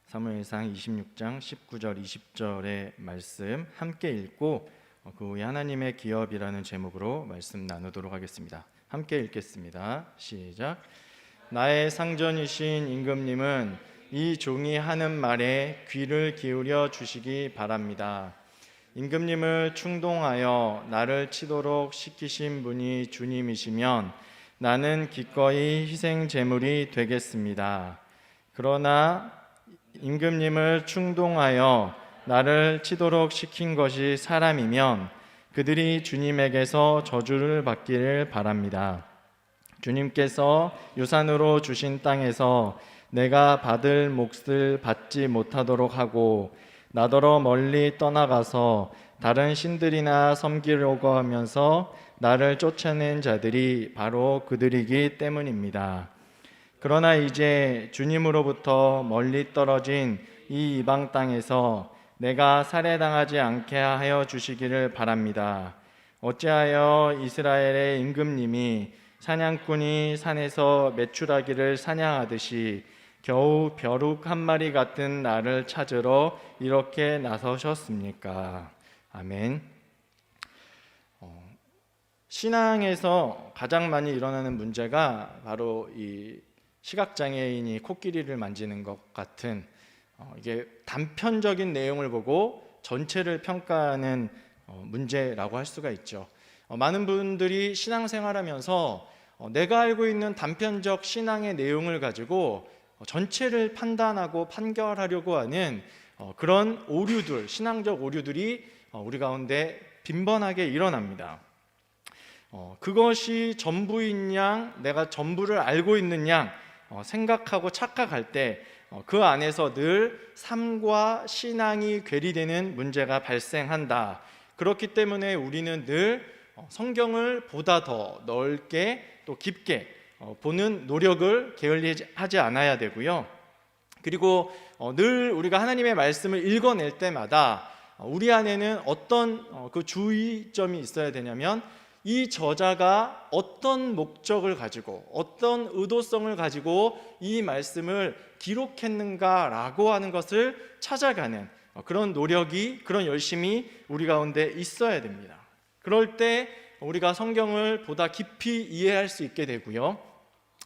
사무엘상 26장 19절 20절의 말씀 함께 읽고 그 후에 하나님의 기업이라는 제목으로 말씀 나누도록 하겠습니다. 함께 읽겠습니다. 시작. 나의 상전이신 임금님은 이 종이 하는 말에 귀를 기울여 주시기 바랍니다. 임금님을 충동하여 나를 치도록 시키신 분이 주님이시면 나는 기꺼이 희생 제물이 되겠습니다. 그러나 임금님을 충동하여 나를 치도록 시킨 것이 사람이면 그들이 주님에게서 저주를 받기를 바랍니다. 주님께서 유산으로 주신 땅에서 내가 받을 몫을 받지 못하도록 하고 나더러 멀리 떠나가서 다른 신들이나 섬기려고 하면서 나를 쫓아낸 자들이 바로 그들이기 때문입니다. 그러나 이제 주님으로부터 멀리 떨어진 이 이방 땅에서 내가 살해당하지 않게 하여 주시기를 바랍니다. 어찌하여 이스라엘의 임금님이 사냥꾼이 산에서 메추라기를 사냥하듯이 겨우 벼룩 한 마리 같은 나를 찾으러 이렇게 나서셨습니까? 아멘. 신앙에서 가장 많이 일어나는 문제가 바로 이 시각장애인이 코끼리를 만지는 것 같은 이게 단편적인 내용을 보고 전체를 평가하는 문제라고 할 수가 있죠. 많은 분들이 신앙생활하면서 내가 알고 있는 단편적 신앙의 내용을 가지고 전체를 판단하고 판결하려고 하는 그런 오류들, 신앙적 오류들이 우리 가운데 빈번하게 일어납니다. 그것이 전부인 양, 내가 전부를 알고 있는 양 생각하고 착각할 때 그 안에서 늘 삶과 신앙이 괴리되는 문제가 발생한다. 그렇기 때문에 우리는 늘 성경을 보다 더 넓게 또 깊게 보는 노력을 게을리하지 않아야 되고요. 그리고 늘 우리가 하나님의 말씀을 읽어낼 때마다 우리 안에는 어떤 그 주의점이 있어야 되냐면 이 저자가 어떤 목적을 가지고 어떤 의도성을 가지고 이 말씀을 기록했는가라고 하는 것을 찾아가는 그런 노력이, 그런 열심이 우리 가운데 있어야 됩니다. 그럴 때 우리가 성경을 보다 깊이 이해할 수 있게 되고요.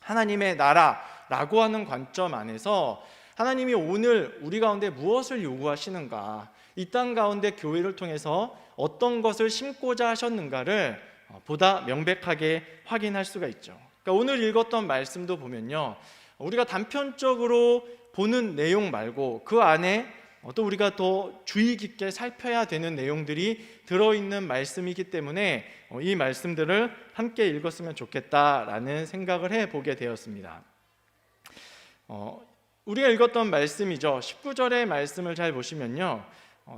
하나님의 나라라고 하는 관점 안에서 하나님이 오늘 우리 가운데 무엇을 요구하시는가, 이 땅 가운데 교회를 통해서 어떤 것을 심고자 하셨는가를 보다 명백하게 확인할 수가 있죠. 그러니까 오늘 읽었던 말씀도 보면요, 우리가 단편적으로 보는 내용 말고 그 안에 또 우리가 더 주의 깊게 살펴야 되는 내용들이 들어있는 말씀이기 때문에 이 말씀들을 함께 읽었으면 좋겠다라는 생각을 해보게 되었습니다. 우리가 읽었던 말씀이죠. 19절의 말씀을 잘 보시면요,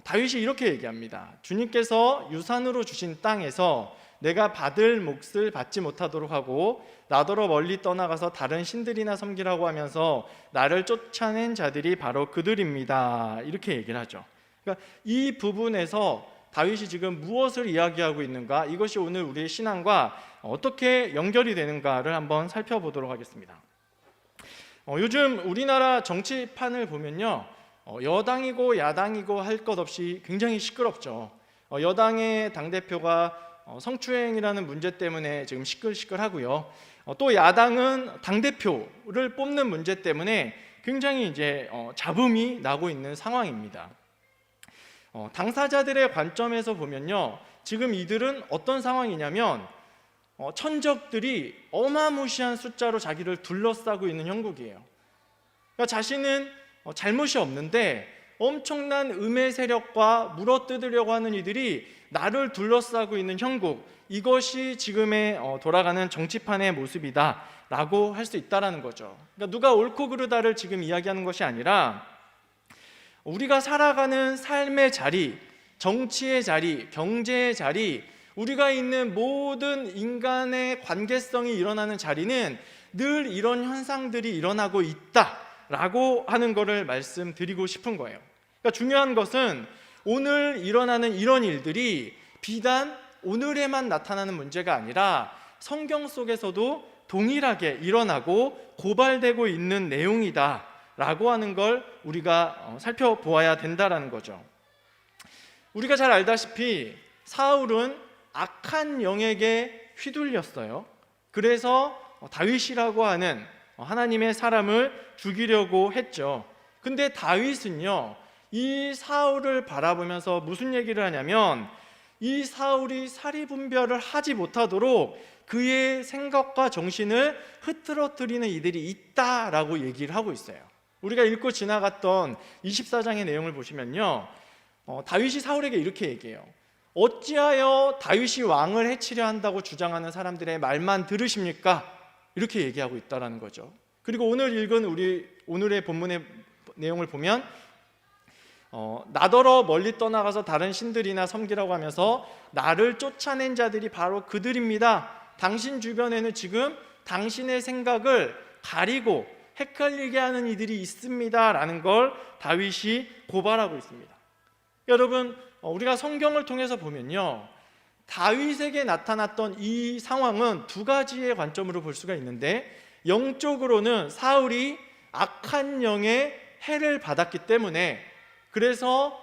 다윗이 이렇게 얘기합니다. 주님께서 유산으로 주신 땅에서 내가 받을 몫을 받지 못하도록 하고 나더러 멀리 떠나가서 다른 신들이나 섬기라고 하면서 나를 쫓아낸 자들이 바로 그들입니다. 이렇게 얘기를 하죠. 그러니까 이 부분에서 다윗이 지금 무엇을 이야기하고 있는가, 이것이 오늘 우리의 신앙과 어떻게 연결이 되는가를 한번 살펴보도록 하겠습니다. 요즘 우리나라 정치판을 보면요, 여당이고 야당이고 할 것 없이 굉장히 시끄럽죠. 여당의 당대표가 성추행이라는 문제 때문에 지금 시끌시끌하고요. 또 야당은 당대표를 뽑는 문제 때문에 굉장히 이제 잡음이 나고 있는 상황입니다. 당사자들의 관점에서 보면요, 지금 이들은 어떤 상황이냐면 천적들이 어마무시한 숫자로 자기를 둘러싸고 있는 형국이에요. 그러니까 자신은 잘못이 없는데 엄청난 음의 세력과 물어뜯으려고 하는 이들이 나를 둘러싸고 있는 형국, 이것이 지금의 돌아가는 정치판의 모습이다 라고 할 수 있다는 거죠. 그러니까 누가 옳고 그르다를 지금 이야기하는 것이 아니라 우리가 살아가는 삶의 자리, 정치의 자리, 경제의 자리, 우리가 있는 모든 인간의 관계성이 일어나는 자리는 늘 이런 현상들이 일어나고 있다라고 하는 것을 말씀드리고 싶은 거예요. 그러니까 중요한 것은 오늘 일어나는 이런 일들이 비단 오늘에만 나타나는 문제가 아니라 성경 속에서도 동일하게 일어나고 고발되고 있는 내용이다 라고 하는 걸 우리가 살펴보아야 된다라는 거죠. 우리가 잘 알다시피 사울은 악한 영에게 휘둘렸어요. 그래서 다윗이라고 하는 하나님의 사람을 죽이려고 했죠. 근데 다윗은요, 이 사울을 바라보면서 무슨 얘기를 하냐면, 이 사울이 사리분별을 하지 못하도록 그의 생각과 정신을 흐트러뜨리는 이들이 있다라고 얘기를 하고 있어요. 우리가 읽고 지나갔던 24장의 내용을 보시면요, 다윗이 사울에게 이렇게 얘기해요. 어찌하여 다윗이 왕을 해치려 한다고 주장하는 사람들의 말만 들으십니까? 이렇게 얘기하고 있다는 거죠. 그리고 오늘 읽은 오늘의 본문의 내용을 보면 나더러 멀리 떠나가서 다른 신들이나 섬기라고 하면서 나를 쫓아낸 자들이 바로 그들입니다. 당신 주변에는 지금 당신의 생각을 가리고 헷갈리게 하는 이들이 있습니다 라는 걸 다윗이 고발하고 있습니다. 여러분, 우리가 성경을 통해서 보면요, 다윗에게 나타났던 이 상황은 두 가지의 관점으로 볼 수가 있는데, 영적으로는 사울이 악한 영의 해를 받았기 때문에 그래서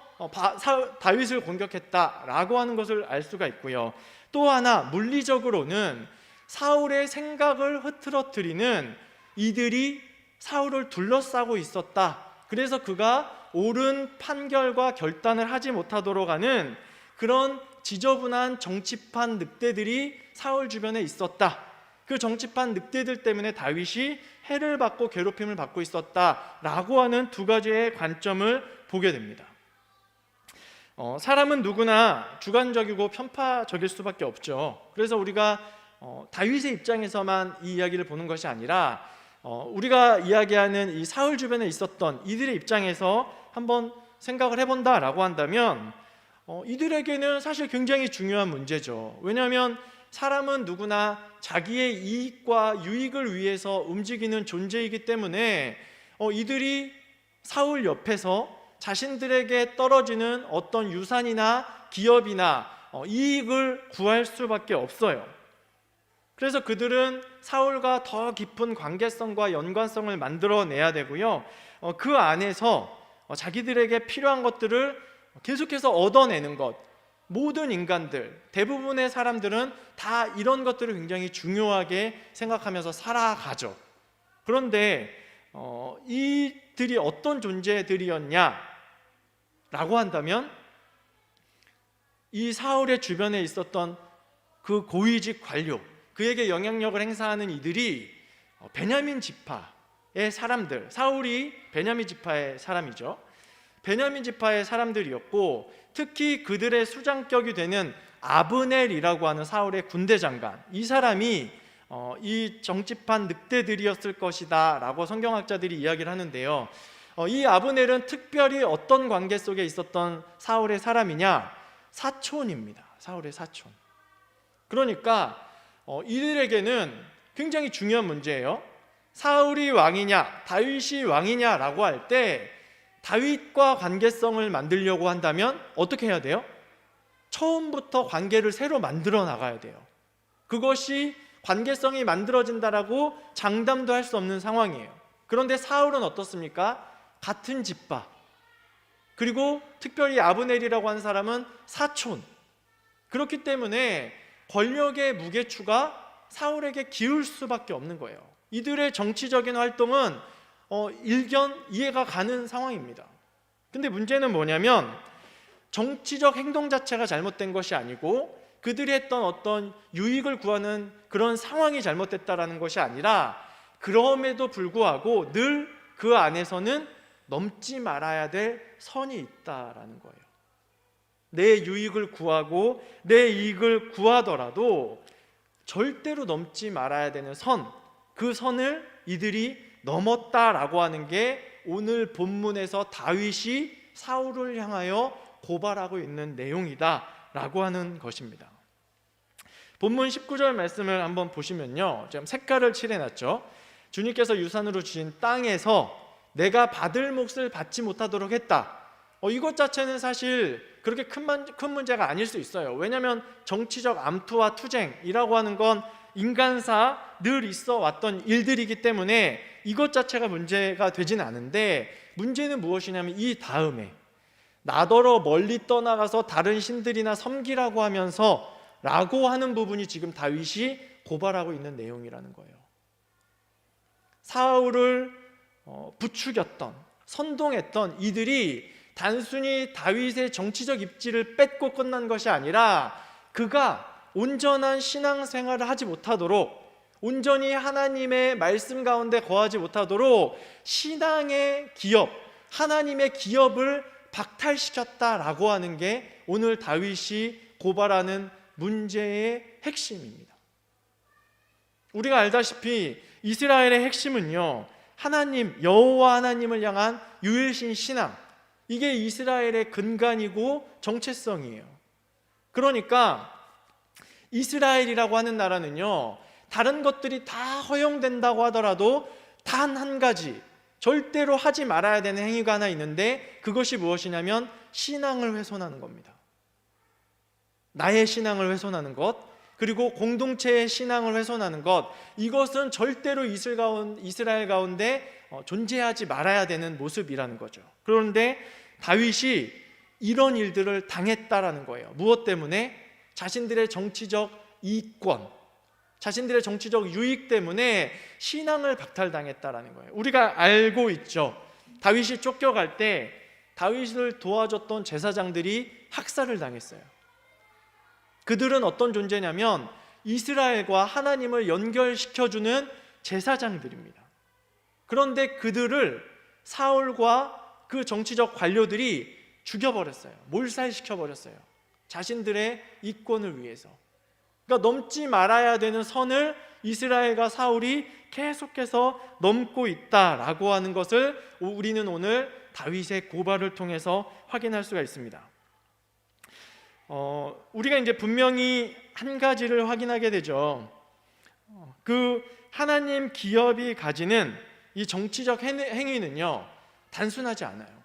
다윗을 공격했다라고 하는 것을 알 수가 있고요. 또 하나, 물리적으로는 사울의 생각을 흐트러뜨리는 이들이 사울을 둘러싸고 있었다. 그래서 그가 옳은 판결과 결단을 하지 못하도록 하는 그런 지저분한 정치판 늑대들이 사울 주변에 있었다. 그 정치판 늑대들 때문에 다윗이 해를 받고 괴롭힘을 받고 있었다라고 하는 두 가지의 관점을 보게 됩니다. 사람은 누구나 주관적이고 편파적일 수밖에 없죠. 그래서 우리가 다윗의 입장에서만 이 이야기를 보는 것이 아니라 우리가 이야기하는 이 사울 주변에 있었던 이들의 입장에서 한번 생각을 해본다라고 한다면 이들에게는 사실 굉장히 중요한 문제죠. 왜냐하면 사람은 누구나 자기의 이익과 유익을 위해서 움직이는 존재이기 때문에 이들이 사울 옆에서 자신들에게 떨어지는 어떤 유산이나 기업이나 이익을 구할 수밖에 없어요. 그래서 그들은 사울과 더 깊은 관계성과 연관성을 만들어내야 되고요, 그 안에서 자기들에게 필요한 것들을 계속해서 얻어내는 것, 모든 인간들, 대부분의 사람들은 다 이런 것들을 굉장히 중요하게 생각하면서 살아가죠. 그런데 이들이 어떤 존재들이었냐라고 한다면, 이 사울의 주변에 있었던 그 고위직 관료, 그에게 영향력을 행사하는 이들이 베냐민 지파의 사람들, 사울이 베냐민 지파의 사람이죠. 베냐민 지파의 사람들이었고, 특히 그들의 수장격이 되는 아브넬이라고 하는 사울의 군대 장관, 이 사람이 이 정치판 늑대들이었을 것이다 라고 성경학자들이 이야기를 하는데요, 이 아브넬은 특별히 어떤 관계 속에 있었던 사울의 사람이냐? 사촌입니다. 사울의 사촌. 그러니까 이들에게는 굉장히 중요한 문제예요. 사울이 왕이냐 다윗이 왕이냐라고 할 때 다윗과 관계성을 만들려고 한다면 어떻게 해야 돼요? 처음부터 관계를 새로 만들어 나가야 돼요. 그것이 관계성이 만들어진다라고 장담도 할 수 없는 상황이에요. 그런데 사울은 어떻습니까? 같은 집파, 그리고 특별히 아브넬이라고 하는 사람은 사촌. 그렇기 때문에 권력의 무게추가 사울에게 기울 수밖에 없는 거예요. 이들의 정치적인 활동은 일견 이해가 가는 상황입니다. 근데 문제는 뭐냐면, 정치적 행동 자체가 잘못된 것이 아니고 그들이 했던 어떤 유익을 구하는 그런 상황이 잘못됐다라는 것이 아니라, 그럼에도 불구하고 늘 그 안에서는 넘지 말아야 될 선이 있다라는 거예요. 내 유익을 구하고 내 이익을 구하더라도 절대로 넘지 말아야 되는 선, 그 선을 이들이 넘었다라고 하는 게 오늘 본문에서 다윗이 사울을 향하여 고발하고 있는 내용이다라고 하는 것입니다. 본문 19절 말씀을 한번 보시면요, 지금 색깔을 칠해놨죠. 주님께서 유산으로 주신 땅에서 내가 받을 몫을 받지 못하도록 했다. 이것 자체는 사실 그렇게 큰 문제가 아닐 수 있어요. 왜냐하면 정치적 암투와 투쟁이라고 하는 건 인간사 늘 있어 왔던 일들이기 때문에 이것 자체가 문제가 되진 않은데, 문제는 무엇이냐면 이 다음에 나더러 멀리 떠나가서 다른 신들이나 섬기라고 하면서 라고 하는 부분이 지금 다윗이 고발하고 있는 내용이라는 거예요. 사울을 부추겼던, 선동했던 이들이 단순히 다윗의 정치적 입지를 뺏고 끝난 것이 아니라 그가 온전한 신앙생활을 하지 못하도록, 온전히 하나님의 말씀 가운데 거하지 못하도록 신앙의 기업, 하나님의 기업을 박탈시켰다라고 하는 게 오늘 다윗이 고발하는 문제의 핵심입니다. 우리가 알다시피 이스라엘의 핵심은요, 하나님, 여호와 하나님을 향한 유일신 신앙, 이게 이스라엘의 근간이고 정체성이에요. 그러니까 이스라엘이라고 하는 나라는요, 다른 것들이 다 허용된다고 하더라도 단 한 가지 절대로 하지 말아야 되는 행위가 하나 있는데, 그것이 무엇이냐면 신앙을 훼손하는 겁니다. 나의 신앙을 훼손하는 것, 그리고 공동체의 신앙을 훼손하는 것, 이것은 절대로 이스라엘 가운데 존재하지 말아야 되는 모습이라는 거죠. 그런데 다윗이 이런 일들을 당했다라는 거예요. 무엇 때문에? 자신들의 정치적 이권, 자신들의 정치적 유익 때문에 신앙을 박탈당했다라는 거예요. 우리가 알고 있죠. 다윗이 쫓겨갈 때 다윗을 도와줬던 제사장들이 학살을 당했어요. 그들은 어떤 존재냐면 이스라엘과 하나님을 연결시켜주는 제사장들입니다. 그런데 그들을 사울과 그 정치적 관료들이 죽여버렸어요. 몰살시켜버렸어요. 자신들의 이권을 위해서. 그러니까 넘지 말아야 되는 선을 이스라엘과 사울이 계속해서 넘고 있다라고 하는 것을 우리는 오늘 다윗의 고발을 통해서 확인할 수가 있습니다. 우리가 이제 분명히 한 가지를 확인하게 되죠. 그 하나님 기업이 가지는 이 정치적 행위는요, 단순하지 않아요.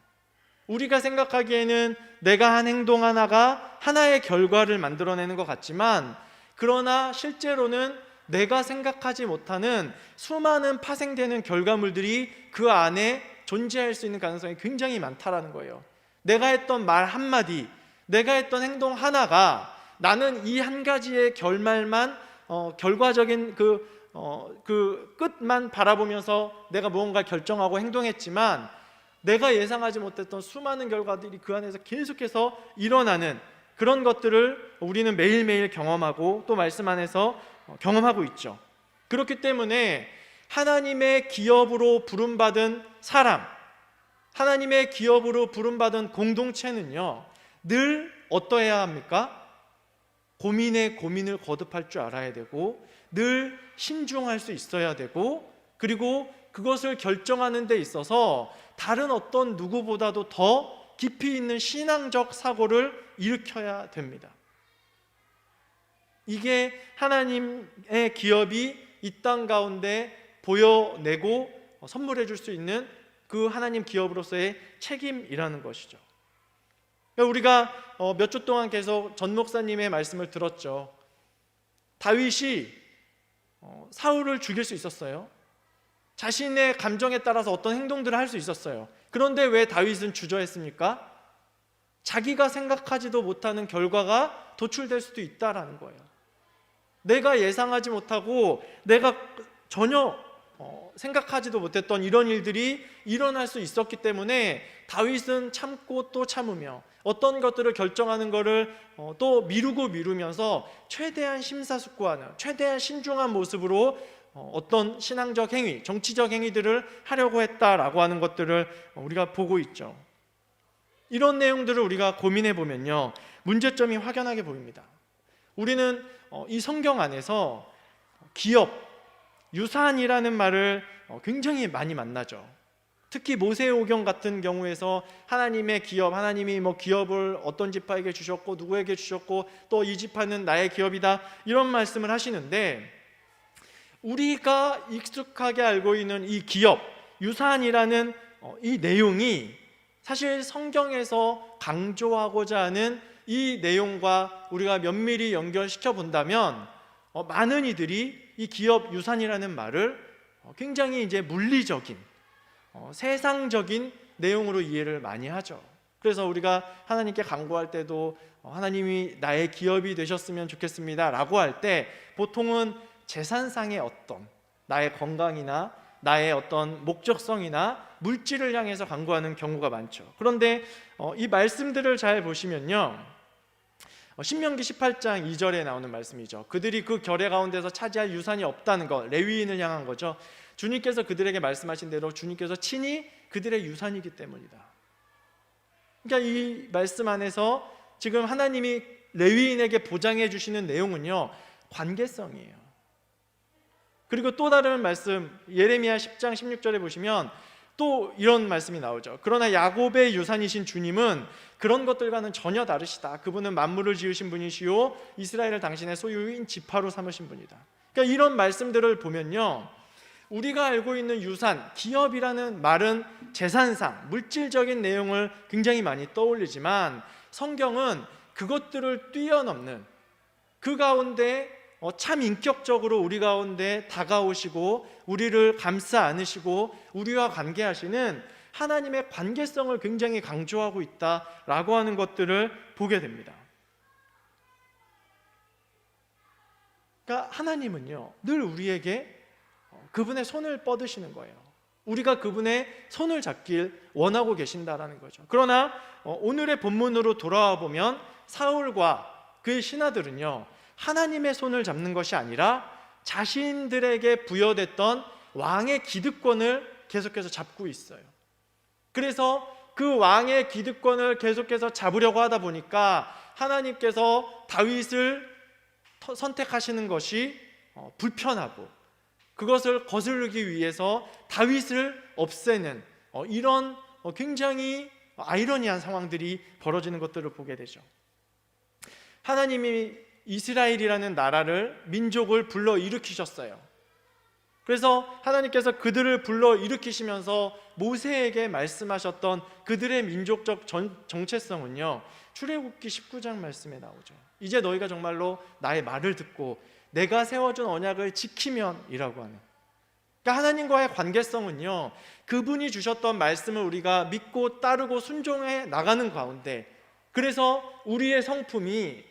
우리가 생각하기에는 내가 한 행동 하나가 하나의 결과를 만들어내는 것 같지만, 그러나 실제로는 내가 생각하지 못하는 수많은 파생되는 결과물들이 그 안에 존재할 수 있는 가능성이 굉장히 많다라는 거예요. 내가 했던 말 한마디, 내가 했던 행동 하나가 나는 이 한 가지의 결말만, 결과적인 그 끝만 바라보면서 내가 무언가 결정하고 행동했지만, 내가 예상하지 못했던 수많은 결과들이 그 안에서 계속해서 일어나는 그런 것들을 우리는 매일매일 경험하고 또 말씀 안에서 경험하고 있죠. 그렇기 때문에 하나님의 기업으로 부름받은 사람, 하나님의 기업으로 부름받은 공동체는요, 늘 어떠해야 합니까? 고민에 고민을 거듭할 줄 알아야 되고, 늘 신중할 수 있어야 되고, 그리고 그것을 결정하는 데 있어서 다른 어떤 누구보다도 더 깊이 있는 신앙적 사고를 일으켜야 됩니다. 이게 하나님의 기업이 이 땅 가운데 보여내고 선물해 줄 수 있는 그 하나님 기업으로서의 책임이라는 것이죠. 우리가 몇 주 동안 계속 전 목사님의 말씀을 들었죠. 다윗이 사울을 죽일 수 있었어요. 자신의 감정에 따라서 어떤 행동들을 할 수 있었어요. 그런데 왜 다윗은 주저했습니까? 자기가 생각하지도 못하는 결과가 도출될 수도 있다라는 거예요. 내가 예상하지 못하고 내가 전혀 생각하지도 못했던 이런 일들이 일어날 수 있었기 때문에 다윗은 참고 또 참으며 어떤 것들을 결정하는 것을 또 미루면서 최대한 심사숙고하는, 최대한 신중한 모습으로 어떤 신앙적 행위, 정치적 행위들을 하려고 했다라고 하는 것들을 우리가 보고 있죠. 이런 내용들을 우리가 고민해 보면요, 문제점이 확연하게 보입니다. 우리는 이 성경 안에서 기업, 유산이라는 말을 굉장히 많이 만나죠. 특히 모세오경 같은 경우에서 하나님의 기업, 하나님이 기업을 어떤 지파에게 주셨고 누구에게 주셨고 또 이 지파는 나의 기업이다, 이런 말씀을 하시는데, 우리가 익숙하게 알고 있는 이 기업, 유산이라는 이 내용이 사실 성경에서 강조하고자 하는 이 내용과 우리가 면밀히 연결시켜 본다면 많은 이들이 이 기업, 유산이라는 말을 굉장히 이제 물리적인 세상적인 내용으로 이해를 많이 하죠. 그래서 우리가 하나님께 간구할 때도 하나님이 나의 기업이 되셨으면 좋겠습니다 라고 할 때 보통은 재산상의 어떤 나의 건강이나 나의 어떤 목적성이나 물질을 향해서 간구하는 경우가 많죠. 그런데 이 말씀들을 잘 보시면요, 신명기 18장 2절에 나오는 말씀이죠. 그들이 그 결례 가운데서 차지할 유산이 없다는 것, 레위인을 향한 거죠. 주님께서 그들에게 말씀하신 대로 주님께서 친히 그들의 유산이기 때문이다. 그러니까 이 말씀 안에서 지금 하나님이 레위인에게 보장해 주시는 내용은요, 관계성이에요. 그리고 또 다른 말씀, 예레미야 10장 16절에 보시면 또 이런 말씀이 나오죠. 그러나 야곱의 유산이신 주님은 그런 것들과는 전혀 다르시다. 그분은 만물을 지으신 분이시요 이스라엘을 당신의 소유인 지파로 삼으신 분이다. 그러니까 이런 말씀들을 보면요, 우리가 알고 있는 유산, 기업이라는 말은 재산상, 물질적인 내용을 굉장히 많이 떠올리지만 성경은 그것들을 뛰어넘는 그 가운데 참 인격적으로 우리 가운데 다가오시고 우리를 감싸 안으시고 우리와 관계하시는 하나님의 관계성을 굉장히 강조하고 있다라고 하는 것들을 보게 됩니다. 그러니까 하나님은요, 늘 우리에게 그분의 손을 뻗으시는 거예요. 우리가 그분의 손을 잡길 원하고 계신다라는 거죠. 그러나 오늘의 본문으로 돌아와 보면 사울과 그의 신하들은요, 하나님의 손을 잡는 것이 아니라 자신들에게 부여됐던 왕의 기득권을 계속해서 잡고 있어요. 그래서 그 왕의 기득권을 계속해서 잡으려고 하다 보니까 하나님께서 다윗을 선택하시는 것이 불편하고 그것을 거스르기 위해서 다윗을 없애는 이런 굉장히 아이러니한 상황들이 벌어지는 것들을 보게 되죠. 하나님이 이스라엘이라는 나라를, 민족을 불러 일으키셨어요. 그래서 하나님께서 그들을 불러 일으키시면서 모세에게 말씀하셨던 그들의 민족적 정체성은요, 출애굽기 19장 말씀에 나오죠. 이제 너희가 정말로 나의 말을 듣고 내가 세워준 언약을 지키면 이라고 하는, 그러니까 하나님과의 관계성은요, 그분이 주셨던 말씀을 우리가 믿고 따르고 순종해 나가는 가운데, 그래서 우리의 성품이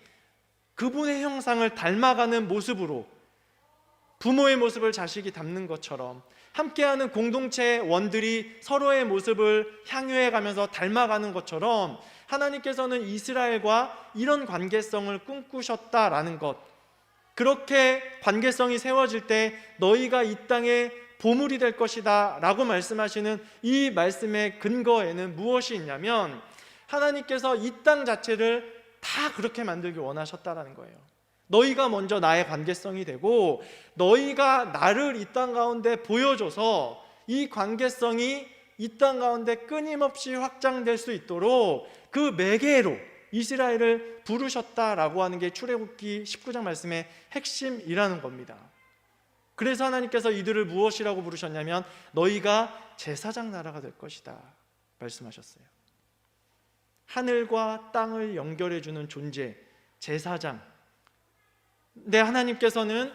그분의 형상을 닮아가는 모습으로, 부모의 모습을 자식이 닮는 것처럼 함께하는 공동체의 원들이 서로의 모습을 향유해 가면서 닮아가는 것처럼 하나님께서는 이스라엘과 이런 관계성을 꿈꾸셨다라는 것, 그렇게 관계성이 세워질 때 너희가 이 땅에 보물이 될 것이다 라고 말씀하시는 이 말씀의 근거에는 무엇이 있냐면 하나님께서 이 땅 자체를 다 그렇게 만들기 원하셨다라는 거예요. 너희가 먼저 나의 관계성이 되고 너희가 나를 이 땅 가운데 보여줘서 이 관계성이 이 땅 가운데 끊임없이 확장될 수 있도록 그 매개로 이스라엘을 부르셨다라고 하는 게 출애굽기 19장 말씀의 핵심이라는 겁니다. 그래서 하나님께서 이들을 무엇이라고 부르셨냐면 너희가 제사장 나라가 될 것이다 말씀하셨어요. 하늘과 땅을 연결해주는 존재, 제사장. 근데 하나님께서는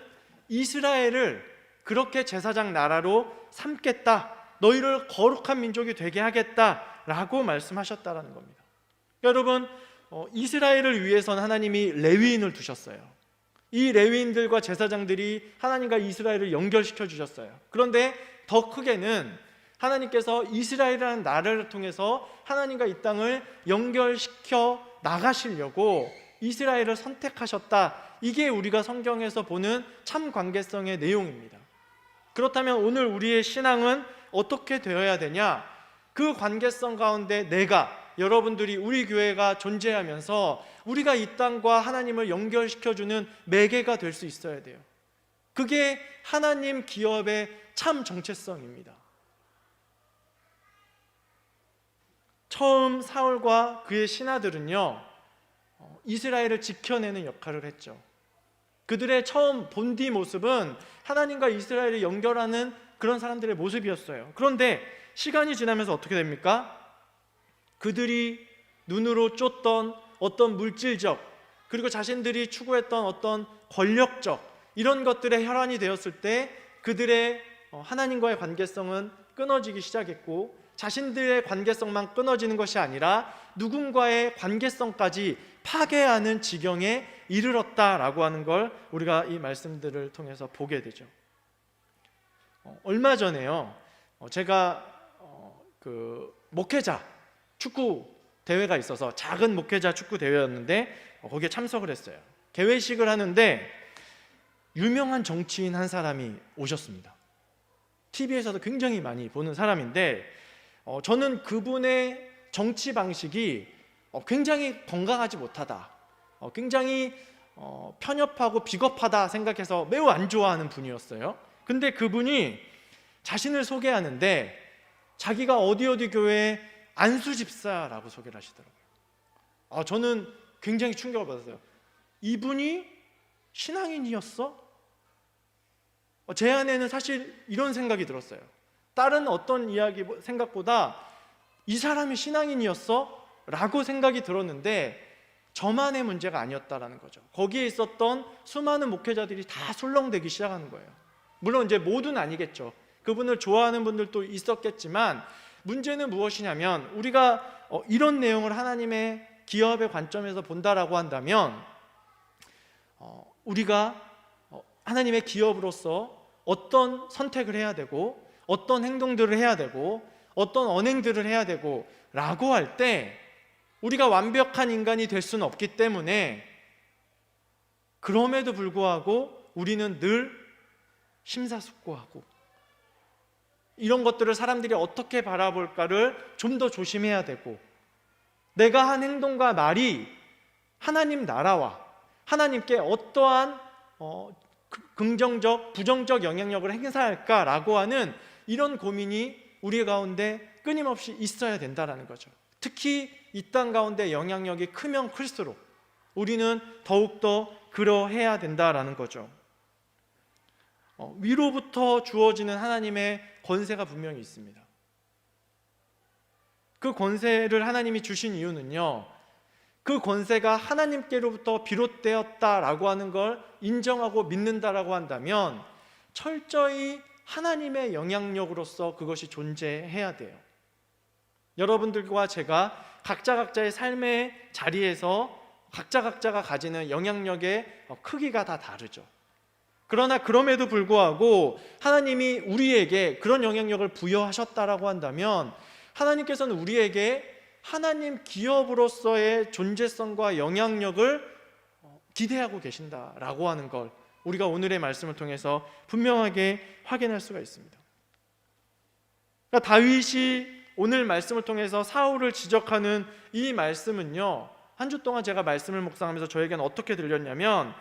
이스라엘을 그렇게 제사장 나라로 삼겠다, 너희를 거룩한 민족이 되게 하겠다라고 말씀하셨다라는 겁니다. 여러분, 이스라엘을 위해서는 하나님이 레위인을 두셨어요. 이 레위인들과 제사장들이 하나님과 이스라엘을 연결시켜 주셨어요. 그런데 더 크게는 하나님께서 이스라엘이라는 나라를 통해서 하나님과 이 땅을 연결시켜 나가시려고 이스라엘을 선택하셨다. 이게 우리가 성경에서 보는 참 관계성의 내용입니다. 그렇다면 오늘 우리의 신앙은 어떻게 되어야 되냐? 그 관계성 가운데 내가, 여러분들이, 우리 교회가 존재하면서 우리가 이 땅과 하나님을 연결시켜주는 매개가 될 수 있어야 돼요. 그게 하나님 기업의 참 정체성입니다. 처음 사울과 그의 신하들은요, 이스라엘을 지켜내는 역할을 했죠. 그들의 처음 본디 모습은 하나님과 이스라엘을 연결하는 그런 사람들의 모습이었어요. 그런데 시간이 지나면서 어떻게 됩니까? 그들이 눈으로 쫓던 어떤 물질적, 그리고 자신들이 추구했던 어떤 권력적 이런 것들의 혈안이 되었을 때 그들의 하나님과의 관계성은 끊어지기 시작했고, 자신들의 관계성만 끊어지는 것이 아니라 누군가의 관계성까지 파괴하는 지경에 이르렀다라고 하는 걸 우리가 이 말씀들을 통해서 보게 되죠. 얼마 전에요, 제가 그 목회자 축구 대회가 있어서, 작은 목회자 축구 대회였는데 거기에 참석을 했어요. 개회식을 하는데 유명한 정치인 한 사람이 오셨습니다. TV에서도 굉장히 많이 보는 사람인데, 저는 그분의 정치 방식이 굉장히 건강하지 못하다, 굉장히 편협하고 비겁하다 생각해서 매우 안 좋아하는 분이었어요. 근데 그분이 자신을 소개하는데 자기가 어디 교회 안수 집사라고 소개를 하시더라고요. 저는 굉장히 충격을 받았어요. 이분이 신앙인이었어? 제 안에는 사실 이런 생각이 들었어요. 다른 어떤 이야기 생각보다 이 사람이 신앙인이었어? 라고 생각이 들었는데 저만의 문제가 아니었다라는 거죠. 거기에 있었던 수많은 목회자들이 다 술렁대기 시작하는 거예요. 물론 이제 모두는 아니겠죠. 그분을 좋아하는 분들도 있었겠지만, 문제는 무엇이냐면, 우리가 이런 내용을 하나님의 기업의 관점에서 본다라고 한다면, 우리가 하나님의 기업으로서 어떤 선택을 해야 되고, 어떤 행동들을 해야 되고, 어떤 언행들을 해야 되고 라고 할 때 우리가 완벽한 인간이 될 수는 없기 때문에, 그럼에도 불구하고 우리는 늘 심사숙고하고 이런 것들을 사람들이 어떻게 바라볼까를 좀 더 조심해야 되고, 내가 한 행동과 말이 하나님 나라와 하나님께 어떠한 긍정적, 부정적 영향력을 행사할까라고 하는 이런 고민이 우리 가운데 끊임없이 있어야 된다는 거죠. 특히 이 땅 가운데 영향력이 크면 클수록 우리는 더욱더 그러해야 된다는 거죠. 위로부터 주어지는 하나님의 권세가 분명히 있습니다. 그 권세를 하나님이 주신 이유는요, 그 권세가 하나님께로부터 비롯되었다라고 하는 걸 인정하고 믿는다라고 한다면 철저히 하나님의 영향력으로서 그것이 존재해야 돼요. 여러분들과 제가 각자의 삶의 자리에서 각자가 가지는 영향력의 크기가 다 다르죠. 그러나 그럼에도 불구하고 하나님이 우리에게 그런 영향력을 부여하셨다라고 한다면, 하나님께서는 우리에게 하나님 기업으로서의 존재성과 영향력을 기대하고 계신다라고 하는 걸 우리가 오늘의 말씀을 통해서 분명하게 확인할 수가 있습니다. 그러니까 다윗이 오늘 말씀을 통해서 사울을 지적하는 이 말씀은요, 한 주 동안 제가 말씀을 묵상하면서 저에게는 어떻게 들렸냐면,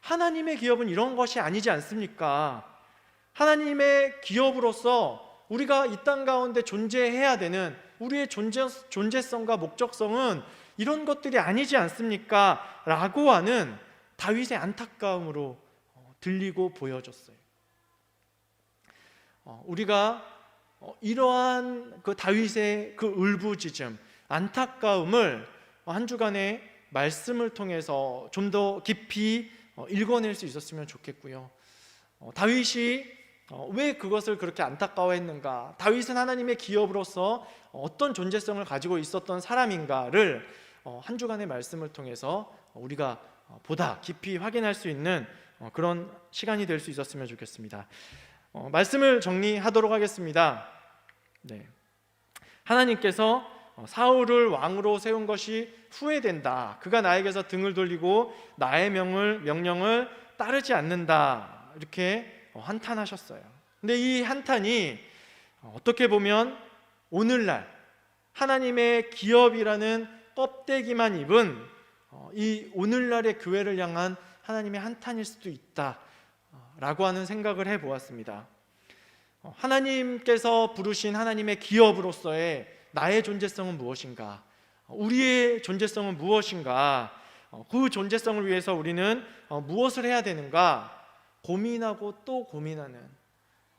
하나님의 기업은 이런 것이 아니지 않습니까? 하나님의 기업으로서 우리가 이 땅 가운데 존재해야 되는 우리의 존재성과 목적성은 이런 것들이 아니지 않습니까? 라고 하는 다윗의 안타까움으로 들리고 보여졌어요. 우리가 이러한 그 다윗의 그 울부짖음, 안타까움을 한 주간의 말씀을 통해서 좀 더 깊이 읽어낼 수 있었으면 좋겠고요. 다윗이 왜 그것을 그렇게 안타까워했는가, 다윗은 하나님의 기업으로서 어떤 존재성을 가지고 있었던 사람인가를 한 주간의 말씀을 통해서 우리가 보다 깊이 확인할 수 있는 그런 시간이 될 수 있었으면 좋겠습니다. 말씀을 정리하도록 하겠습니다. 네. 하나님께서 사울을 왕으로 세운 것이 후회된다, 그가 나에게서 등을 돌리고 나의 명령을 따르지 않는다, 이렇게 한탄하셨어요. 근데 이 한탄이 어떻게 보면 오늘날 하나님의 기업이라는 껍데기만 입은 이 오늘날의 교회를 향한 하나님의 한탄일 수도 있다라고 하는 생각을 해보았습니다. 하나님께서 부르신 하나님의 기업으로서의 나의 존재성은 무엇인가, 우리의 존재성은 무엇인가, 그 존재성을 위해서 우리는 무엇을 해야 되는가 고민하고 또 고민하는,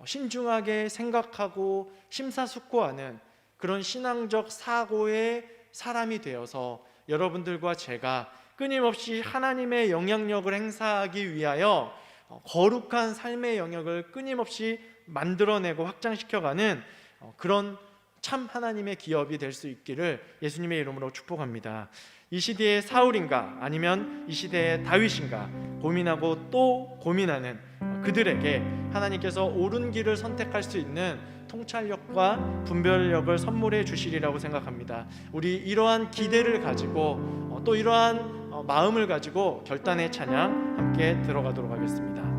신중하게 생각하고 심사숙고하는 그런 신앙적 사고의 사람이 되어서 여러분들과 제가 끊임없이 하나님의 영향력을 행사하기 위하여 거룩한 삶의 영역을 끊임없이 만들어내고 확장시켜가는 그런 참 하나님의 기업이 될 수 있기를 예수님의 이름으로 축복합니다. 이 시대의 사울인가 아니면 이 시대의 다윗인가 고민하고 또 고민하는 그들에게 하나님께서 옳은 길을 선택할 수 있는 통찰력과 분별력을 선물해 주시리라고 생각합니다. 우리 이러한 기대를 가지고 또 이러한 마음을 가지고 결단의 찬양 함께 들어가도록 하겠습니다.